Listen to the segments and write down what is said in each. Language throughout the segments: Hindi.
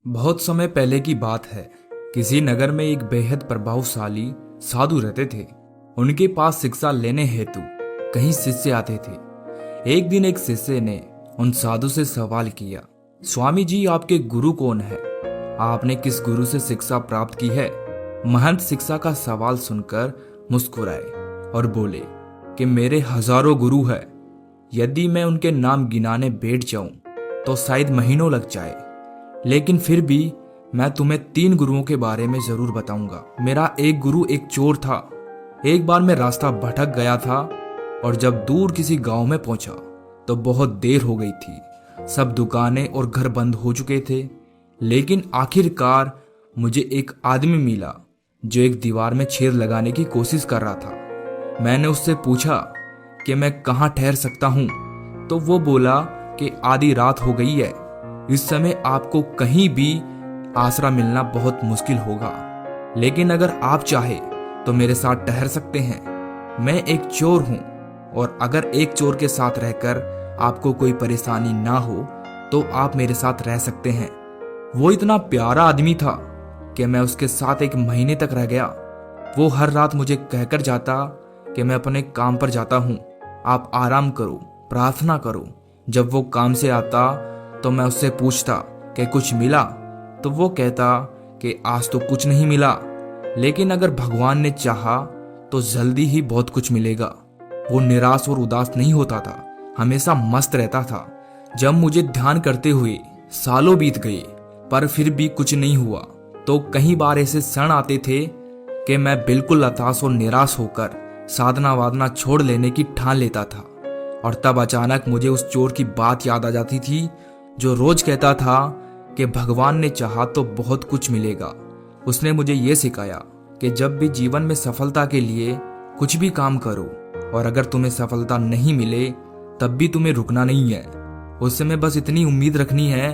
बहुत समय पहले की बात है। किसी नगर में एक बेहद प्रभावशाली साधु रहते थे। उनके पास शिक्षा लेने हेतु कई शिष्य आते थे। एक दिन एक शिष्य ने उन साधु से सवाल किया, स्वामी जी, आपके गुरु कौन है? आपने किस गुरु से शिक्षा प्राप्त की है? महंत शिक्षा का सवाल सुनकर मुस्कुराए और बोले कि मेरे हजारों गुरु हैं। यदि मैं उनके नाम गिनाने बैठ जाऊं तो शायद महीनों लग जाए, लेकिन फिर भी मैं तुम्हें 3 गुरुओं के बारे में जरूर बताऊंगा। मेरा एक गुरु एक चोर था। एक बार मैं रास्ता भटक गया था और जब दूर किसी गांव में पहुंचा तो बहुत देर हो गई थी। सब दुकानें और घर बंद हो चुके थे, लेकिन आखिरकार मुझे एक आदमी मिला जो एक दीवार में छेद लगाने की कोशिश कर रहा था। मैंने उससे पूछा कि मैं कहाँ ठहर सकता हूँ, तो वो बोला कि आधी रात हो गई है, इस समय आपको कहीं भी आसरा मिलना बहुत मुश्किल होगा, लेकिन अगर आप चाहे तो मेरे साथ ठहर सकते हैं। मैं एक चोर हूं और अगर एक चोर के साथ रहकर आपको कोई परेशानी ना हो तो आप मेरे साथ रह सकते हैं। वो इतना प्यारा आदमी था कि मैं उसके साथ 1 महीने तक रह गया। वो हर रात मुझे कहकर जाता कि मैं अपने काम पर जाता हूं, आप आराम करो, प्रार्थना करो। जब वो काम से आता तो मैं उससे पूछता कि कुछ मिला, तो वो कहता कि आज तो कुछ नहीं मिला, लेकिन अगर भगवान ने चाहा तो जल्दी ही बहुत कुछ मिलेगा। वो निराश और उदास नहीं होता था, हमेशा मस्त रहता था। जब मुझे ध्यान करते हुए सालों बीत गए पर फिर भी कुछ नहीं हुआ, तो कई बार ऐसे क्षण आते थे कि मैं बिल्कुल हताश और निराश होकर साधना वादना छोड़ लेने की ठान लेता था। और तब अचानक मुझे उस चोर की बात याद आ जाती थी जो रोज कहता था कि भगवान ने चाहा तो बहुत कुछ मिलेगा। उसने मुझे ये सिखाया कि जब भी जीवन में सफलता के लिए कुछ भी काम करो और अगर तुम्हें सफलता नहीं मिले तब भी तुम्हें रुकना नहीं है। उस समय बस इतनी उम्मीद रखनी है,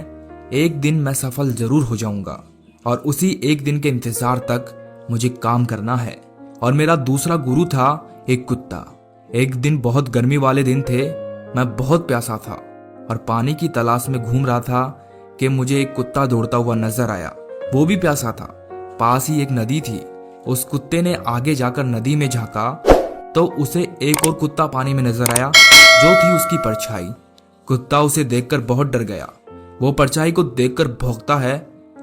एक दिन मैं सफल जरूर हो जाऊंगा और उसी एक दिन के इंतजार तक मुझे काम करना है। और मेरा दूसरा गुरु था एक कुत्ता। एक दिन बहुत गर्मी वाले दिन थे, मैं बहुत प्यासा था और पानी की तलाश में घूम रहा था कि मुझे एक कुत्ता दौड़ता हुआ नजर आया। वो भी प्यासा था। पास ही एक नदी थी। उस कुत्ते ने आगे जाकर नदी में झांका तो उसे एक और कुत्ता पानी में नजर आया, जो थी उसकी परछाई। कुत्ता उसे देखकर बहुत डर गया। वो परछाई को देखकर भौंकता है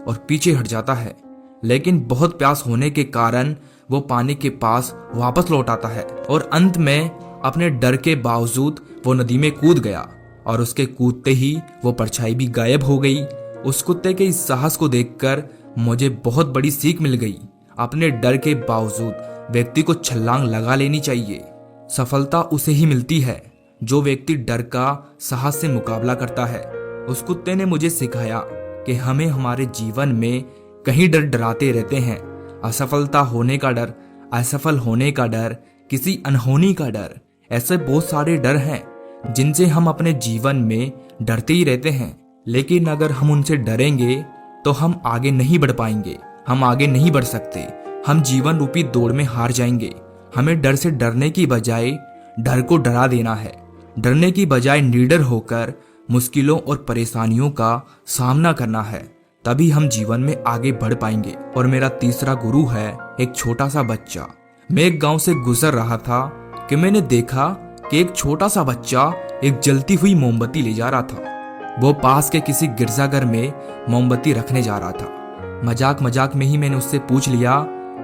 और पीछे हट जाता है, लेकिन बहुत प्यास होने के कारण वो पानी के पास वापस लौट आता है और अंत में अपने डर के बावजूद वो नदी में कूद गया और उसके कूदते ही वो परछाई भी गायब हो गई। उस कुत्ते के इस साहस को देखकर मुझे बहुत बड़ी सीख मिल गई। अपने डर के बावजूद व्यक्ति को छलांग लगा लेनी चाहिए। सफलता उसे ही मिलती है जो व्यक्ति डर का साहस से मुकाबला करता है। उस कुत्ते ने मुझे सिखाया कि हमें हमारे जीवन में कहीं डर डराते रहते हैं। असफलता होने का डर, असफल होने का डर, किसी अनहोनी का डर, ऐसे बहुत सारे डर हैं जिनसे हम अपने जीवन में डरते ही रहते हैं। लेकिन अगर हम उनसे डरेंगे तो हम आगे नहीं बढ़ पाएंगे, हम आगे नहीं बढ़ सकते, हम जीवन रूपी दौड़ में हार जाएंगे। हमें डर से डरने की बजाय डर को डरा देना है। डरने की बजाय निडर होकर मुश्किलों और परेशानियों का सामना करना है, तभी हम जीवन में आगे बढ़ पाएंगे। और मेरा तीसरा गुरु है एक छोटा सा बच्चा। मैं एक गांव से गुजर रहा था कि मैंने देखा कि एक छोटा सा बच्चा एक जलती हुई मोमबत्ती ले जा रहा था। वो पास के किसी गिरजाघर में मोमबत्ती रखने जा रहा था। मजाक मजाक में ही मैंने उससे पूछ लिया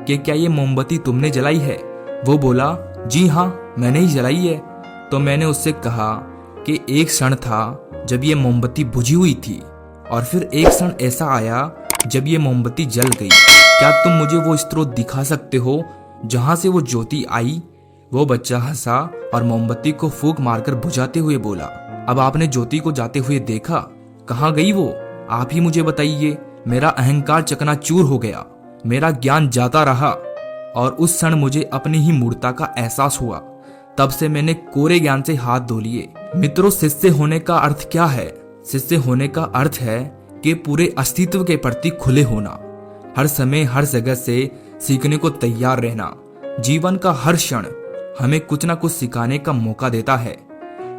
कि क्या ये मोमबत्ती तुमने जलाई है? वो बोला, जी हाँ, मैंने ही जलाई है। तो मैंने उससे कहा कि एक क्षण था जब ये मोमबत्ती बुझी हुई थी और फिर एक क्षण ऐसा आया जब ये मोमबत्ती जल गई। क्या तुम मुझे वो स्रोत दिखा सकते हो जहां से वो ज्योति आई? वो बच्चा हंसा और मोमबत्ती को फूंक मारकर बुझाते हुए बोला, अब आपने ज्योति को जाते हुए देखा, कहाँ गई वो? आप ही मुझे बताइए। मेरा अहंकार चकनाचूर हो गया, मेरा ज्ञान जाता रहा और उस क्षण मुझे अपनी ही मूर्खता का एहसास हुआ। तब से मैंने कोरे ज्ञान से हाथ धो लिए। मित्रों, शिष्य होने का अर्थ क्या है? शिष्य होने का अर्थ है कि पूरे अस्तित्व के प्रति खुले होना, हर समय हर जगह से सीखने को तैयार रहना। जीवन का हर क्षण हमें कुछ ना कुछ सिखाने का मौका देता है।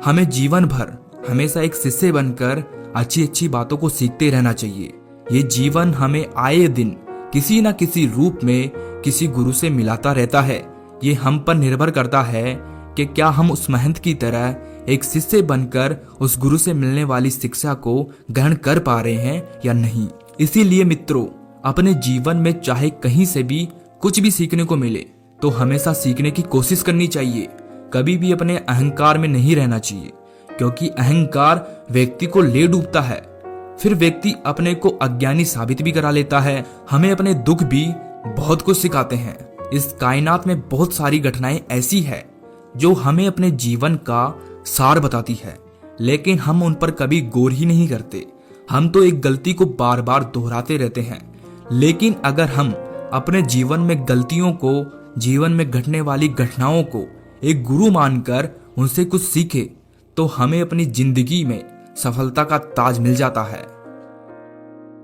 हमें जीवन भर हमेशा एक शिष्य बनकर अच्छी अच्छी बातों को सीखते रहना चाहिए। ये जीवन हमें आए दिन किसी न किसी रूप में किसी गुरु से मिलाता रहता है। ये हम पर निर्भर करता है कि क्या हम उस महंत की तरह एक शिष्य बनकर उस गुरु से मिलने वाली शिक्षा को ग्रहण कर पा रहे हैं या नहीं। इसीलिए मित्रों, अपने जीवन में चाहे कहीं से भी कुछ भी सीखने को मिले तो हमेशा सीखने की कोशिश करनी चाहिए। कभी भी अपने अहंकार में नहीं रहना चाहिए, क्योंकि अहंकार व्यक्ति को ले डूबता है। फिर व्यक्ति अपने को अज्ञानी साबित भी करा लेता है। हमें अपने दुख भी बहुत कुछ सिखाते हैं। इस कायनात में बहुत सारी घटनाएं ऐसी है जो हमें अपने जीवन का सार बताती है, लेकिन हम उन पर कभी गौर ही नहीं करते। हम तो एक गलती को बार बार दोहराते रहते हैं। लेकिन अगर हम अपने जीवन में गलतियों को, जीवन में घटने वाली घटनाओं को एक गुरु मानकर उनसे कुछ सीखे तो हमें अपनी जिंदगी में सफलता का ताज मिल जाता है।